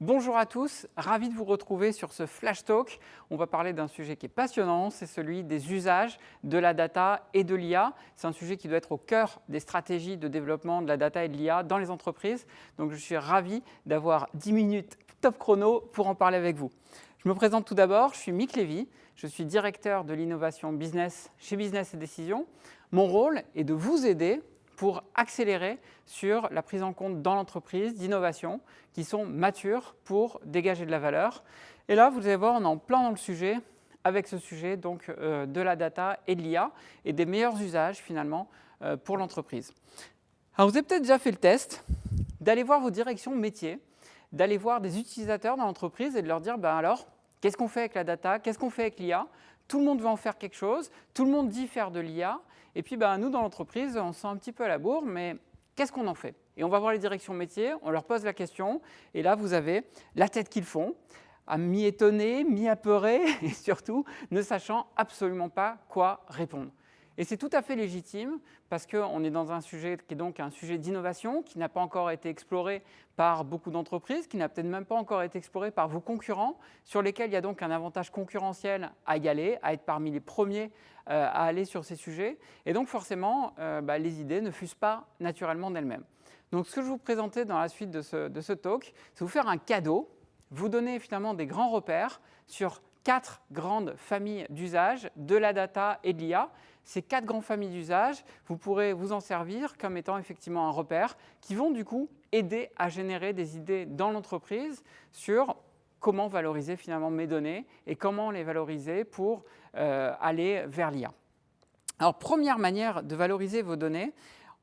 Bonjour à tous, ravi de vous retrouver sur ce Flash Talk. On va parler d'un sujet qui est passionnant, c'est celui des usages de la data et de l'IA. C'est un sujet qui doit être au cœur des stratégies de développement de la data et de l'IA dans les entreprises. Donc je suis ravi d'avoir 10 minutes top chrono pour en parler avec vous. Je me présente tout d'abord, je suis Mick Lévy, je suis directeur de l'innovation business chez Business et Décision. Mon rôle est de vous aider pour accélérer sur la prise en compte dans l'entreprise d'innovations qui sont matures pour dégager de la valeur. Et là, vous allez voir, on est en plein dans le sujet, avec ce sujet donc, de la data et de l'IA et des meilleurs usages finalement pour l'entreprise. Alors vous avez peut-être déjà fait le test d'aller voir vos directions métiers, d'aller voir des utilisateurs dans l'entreprise et de leur dire, alors, qu'est-ce qu'on fait avec la data, qu'est-ce qu'on fait avec l'IA? Tout le monde veut en faire quelque chose, tout le monde dit faire de l'IA, et puis nous, dans l'entreprise, on se sent un petit peu à la bourre, mais qu'est-ce qu'on en fait? Et on va voir les directions métiers, on leur pose la question, et là, vous avez la tête qu'ils font, à mi-étonné, mi-apeuré, et surtout, ne sachant absolument pas quoi répondre. Et c'est tout à fait légitime parce qu'on est dans un sujet qui est donc un sujet d'innovation qui n'a pas encore été exploré par beaucoup d'entreprises, qui n'a peut-être même pas encore été exploré par vos concurrents, sur lesquels il y a donc un avantage concurrentiel à y aller, à être parmi les premiers à aller sur ces sujets. Et donc forcément, les idées ne fusent pas naturellement d'elles-mêmes. Donc ce que je vous présentais dans la suite de ce talk, c'est vous faire un cadeau, vous donner finalement des grands repères sur 4 grandes familles d'usages de la data et de l'IA. Ces 4 grandes familles d'usages, vous pourrez vous en servir comme étant effectivement un repère qui vont du coup aider à générer des idées dans l'entreprise sur comment valoriser finalement mes données et comment les valoriser pour aller vers l'IA. Alors première manière de valoriser vos données,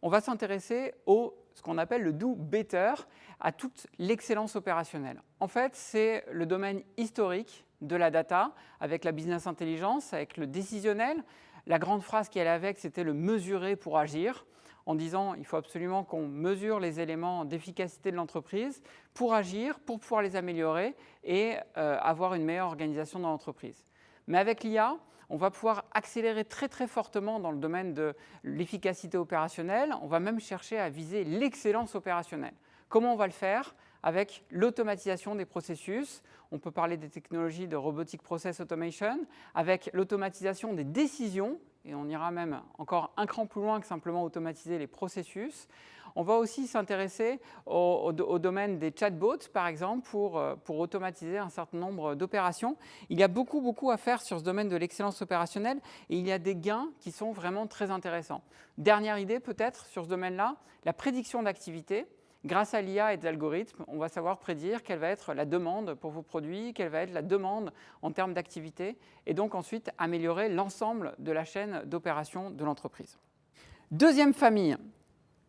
on va s'intéresser ce qu'on appelle le do better, à toute l'excellence opérationnelle. En fait, c'est le domaine historique de la data, avec la business intelligence, avec le décisionnel. La grande phrase qui allait avec, c'était le mesurer pour agir, en disant il faut absolument qu'on mesure les éléments d'efficacité de l'entreprise pour agir, pour pouvoir les améliorer et avoir une meilleure organisation dans l'entreprise. Mais avec l'IA, on va pouvoir accélérer très très fortement dans le domaine de l'efficacité opérationnelle. On va même chercher à viser l'excellence opérationnelle. Comment on va le faire? Avec l'automatisation des processus. On peut parler des technologies de Robotic Process Automation, avec l'automatisation des décisions, et on ira même encore un cran plus loin que simplement automatiser les processus. On va aussi s'intéresser au domaine des chatbots, par exemple, pour automatiser un certain nombre d'opérations. Il y a beaucoup à faire sur ce domaine de l'excellence opérationnelle et il y a des gains qui sont vraiment très intéressants. Dernière idée peut-être sur ce domaine-là, la prédiction d'activité. Grâce à l'IA et des algorithmes, on va savoir prédire quelle va être la demande pour vos produits, quelle va être la demande en termes d'activité, et donc ensuite améliorer l'ensemble de la chaîne d'opération de l'entreprise. Deuxième famille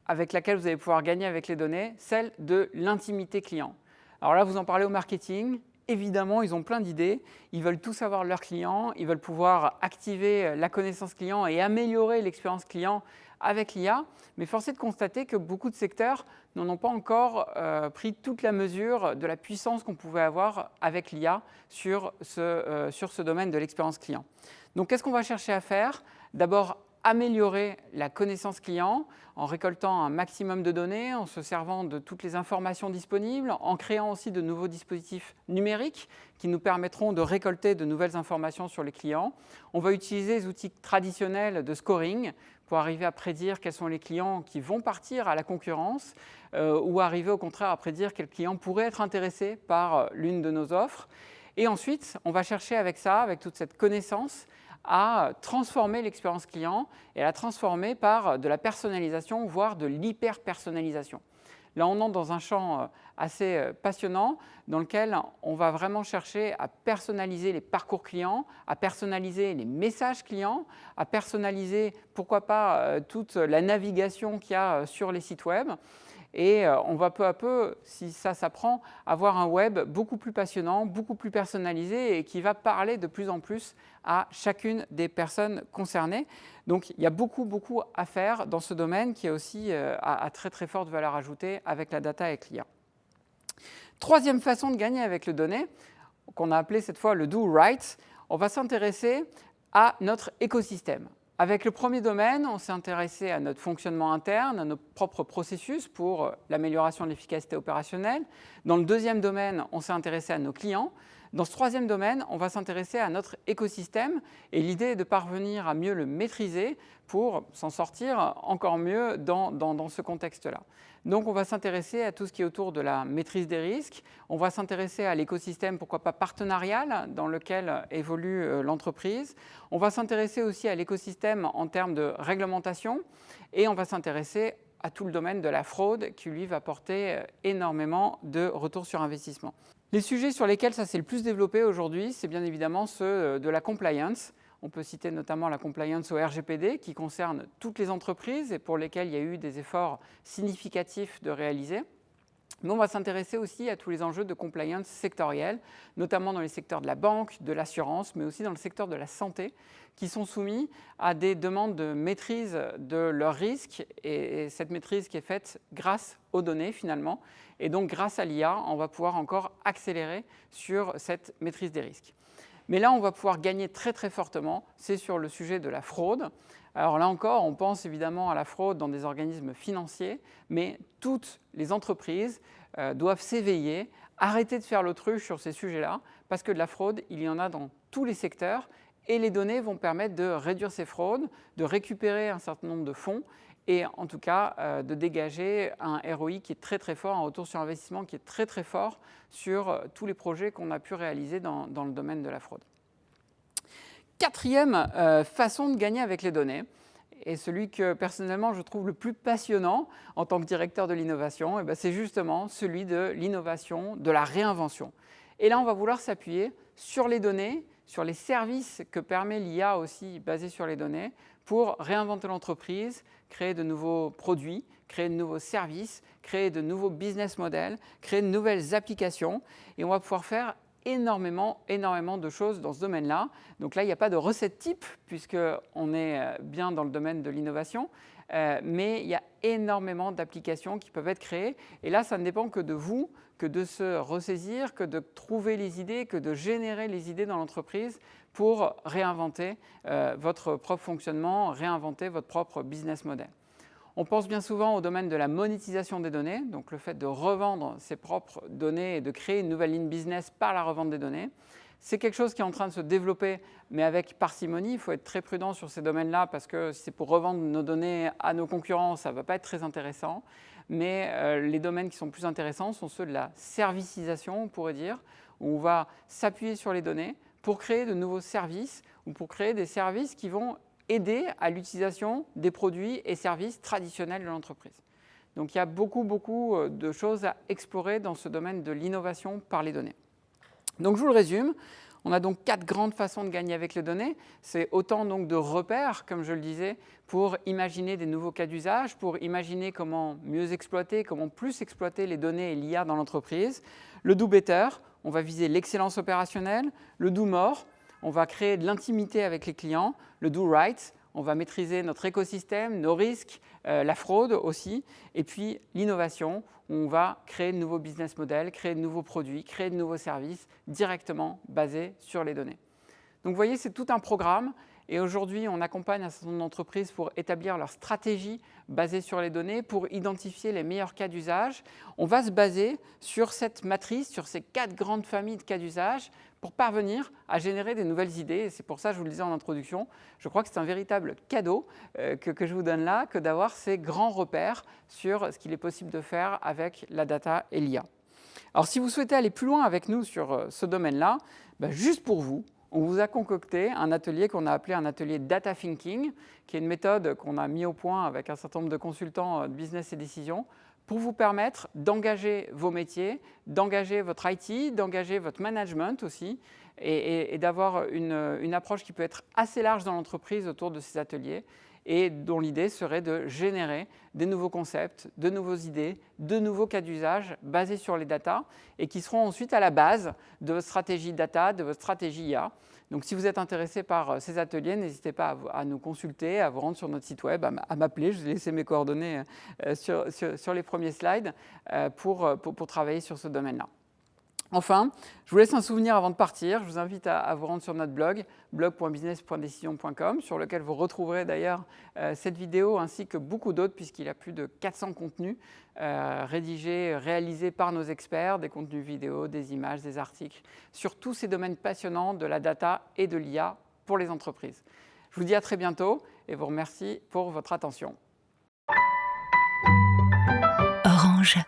avec laquelle vous allez pouvoir gagner avec les données, celle de l'intimité client. Alors là, vous en parlez au marketing. Évidemment, ils ont plein d'idées. Ils veulent tout savoir de leurs clients. Ils veulent pouvoir activer la connaissance client et améliorer l'expérience client avec l'IA. Mais force est de constater que beaucoup de secteurs n'en ont pas encore pris toute la mesure de la puissance qu'on pouvait avoir avec l'IA sur ce domaine de l'expérience client. Donc, qu'est-ce qu'on va chercher à faire? D'abord, améliorer la connaissance client en récoltant un maximum de données, en se servant de toutes les informations disponibles, en créant aussi de nouveaux dispositifs numériques qui nous permettront de récolter de nouvelles informations sur les clients. On va utiliser les outils traditionnels de scoring pour arriver à prédire quels sont les clients qui vont partir à la concurrence ou arriver au contraire à prédire quels clients pourraient être intéressés par l'une de nos offres. Et ensuite, on va chercher avec ça, avec toute cette connaissance, à transformer l'expérience client et à la transformer par de la personnalisation, voire de l'hyper-personnalisation. Là, on entre dans un champ assez passionnant dans lequel on va vraiment chercher à personnaliser les parcours clients, à personnaliser les messages clients, à personnaliser, pourquoi pas, toute la navigation qu'il y a sur les sites web. Et on va peu à peu, si ça s'apprend, avoir un web beaucoup plus passionnant, beaucoup plus personnalisé et qui va parler de plus en plus à chacune des personnes concernées. Donc il y a beaucoup à faire dans ce domaine qui est aussi à très très forte valeur ajoutée avec la data et avec l'IA. Troisième façon de gagner avec les données, qu'on a appelé cette fois le do right, on va s'intéresser à notre écosystème. Avec le premier domaine, on s'est intéressé à notre fonctionnement interne, à nos propres processus pour l'amélioration de l'efficacité opérationnelle. Dans le deuxième domaine, on s'est intéressé à nos clients. Dans ce troisième domaine, on va s'intéresser à notre écosystème et l'idée est de parvenir à mieux le maîtriser pour s'en sortir encore mieux dans ce contexte-là. Donc on va s'intéresser à tout ce qui est autour de la maîtrise des risques, on va s'intéresser à l'écosystème, pourquoi pas partenarial, dans lequel évolue l'entreprise, on va s'intéresser aussi à l'écosystème en termes de réglementation et on va s'intéresser à tout le domaine de la fraude qui lui va porter énormément de retours sur investissement. Les sujets sur lesquels ça s'est le plus développé aujourd'hui, c'est bien évidemment ceux de la compliance. On peut citer notamment la compliance au RGPD qui concerne toutes les entreprises et pour lesquelles il y a eu des efforts significatifs de réaliser. Mais on va s'intéresser aussi à tous les enjeux de compliance sectoriels, notamment dans les secteurs de la banque, de l'assurance, mais aussi dans le secteur de la santé, qui sont soumis à des demandes de maîtrise de leurs risques et cette maîtrise qui est faite grâce aux données finalement. Et donc grâce à l'IA, on va pouvoir encore accélérer sur cette maîtrise des risques. Mais là, on va pouvoir gagner très très fortement, c'est sur le sujet de la fraude. Alors là encore, on pense évidemment à la fraude dans des organismes financiers, mais toutes les entreprises doivent s'éveiller, arrêter de faire l'autruche sur ces sujets-là, parce que de la fraude, il y en a dans tous les secteurs, et les données vont permettre de réduire ces fraudes, de récupérer un certain nombre de fonds, et en tout cas de dégager un ROI qui est très très fort, un retour sur investissement qui est très très fort sur tous les projets qu'on a pu réaliser dans le domaine de la fraude. Quatrième façon de gagner avec les données, et celui que personnellement je trouve le plus passionnant en tant que directeur de l'innovation, c'est justement celui de l'innovation, de la réinvention. Et là on va vouloir s'appuyer sur les données, sur les services que permet l'IA aussi basés sur les données, pour réinventer l'entreprise, créer de nouveaux produits, créer de nouveaux services, créer de nouveaux business models, créer de nouvelles applications. Et on va pouvoir faire énormément de choses dans ce domaine-là. Donc là, il n'y a pas de recette type, puisqu'on est bien dans le domaine de l'innovation, mais il y a énormément d'applications qui peuvent être créées. Et là, ça ne dépend que de vous, que de se ressaisir, que de trouver les idées, que de générer les idées dans l'entreprise pour réinventer votre propre fonctionnement, réinventer votre propre business model. On pense bien souvent au domaine de la monétisation des données, donc le fait de revendre ses propres données et de créer une nouvelle ligne business par la revente des données. C'est quelque chose qui est en train de se développer, mais avec parcimonie. Il faut être très prudent sur ces domaines-là parce que si c'est pour revendre nos données à nos concurrents, ça ne va pas être très intéressant. Mais les domaines qui sont plus intéressants sont ceux de la servicisation, on pourrait dire, où on va s'appuyer sur les données pour créer de nouveaux services ou pour créer des services qui vont aider à l'utilisation des produits et services traditionnels de l'entreprise. Donc il y a beaucoup de choses à explorer dans ce domaine de l'innovation par les données. Donc je vous le résume, on a donc 4 grandes façons de gagner avec les données. C'est autant donc de repères, comme je le disais, pour imaginer des nouveaux cas d'usage, pour imaginer comment mieux exploiter, comment plus exploiter les données et l'IA dans l'entreprise. Le do better, on va viser l'excellence opérationnelle. Le do more, on va créer de l'intimité avec les clients. Le do right, on va maîtriser notre écosystème, nos risques, la fraude aussi. Et puis l'innovation, on va créer de nouveaux business models, créer de nouveaux produits, créer de nouveaux services directement basés sur les données. Donc vous voyez, c'est tout un programme. Et aujourd'hui, on accompagne un certain nombre d'entreprises pour établir leur stratégie basée sur les données, pour identifier les meilleurs cas d'usage. On va se baser sur cette matrice, sur ces 4 grandes familles de cas d'usage pour parvenir à générer des nouvelles idées. Et c'est pour ça, je vous le disais en introduction, je crois que c'est un véritable cadeau que je vous donne là, que d'avoir ces grands repères sur ce qu'il est possible de faire avec la data et l'IA. Alors, si vous souhaitez aller plus loin avec nous sur ce domaine-là, juste pour vous, on vous a concocté un atelier qu'on a appelé un atelier Data Thinking, qui est une méthode qu'on a mis au point avec un certain nombre de consultants de business et décision, pour vous permettre d'engager vos métiers, d'engager votre IT, d'engager votre management aussi, et d'avoir une approche qui peut être assez large dans l'entreprise autour de ces ateliers, et dont l'idée serait de générer des nouveaux concepts, de nouvelles idées, de nouveaux cas d'usage basés sur les data et qui seront ensuite à la base de votre stratégie data, de votre stratégie IA. Donc si vous êtes intéressé par ces ateliers, n'hésitez pas à nous consulter, à vous rendre sur notre site web, à m'appeler. Je vous ai laissé mes coordonnées sur les premiers slides pour travailler sur ce domaine-là. Enfin, je vous laisse un souvenir avant de partir. Je vous invite à vous rendre sur notre blog, blog.business.decision.com, sur lequel vous retrouverez d'ailleurs cette vidéo ainsi que beaucoup d'autres, puisqu'il y a plus de 400 contenus rédigés, réalisés par nos experts, des contenus vidéo, des images, des articles, sur tous ces domaines passionnants de la data et de l'IA pour les entreprises. Je vous dis à très bientôt et vous remercie pour votre attention. Orange.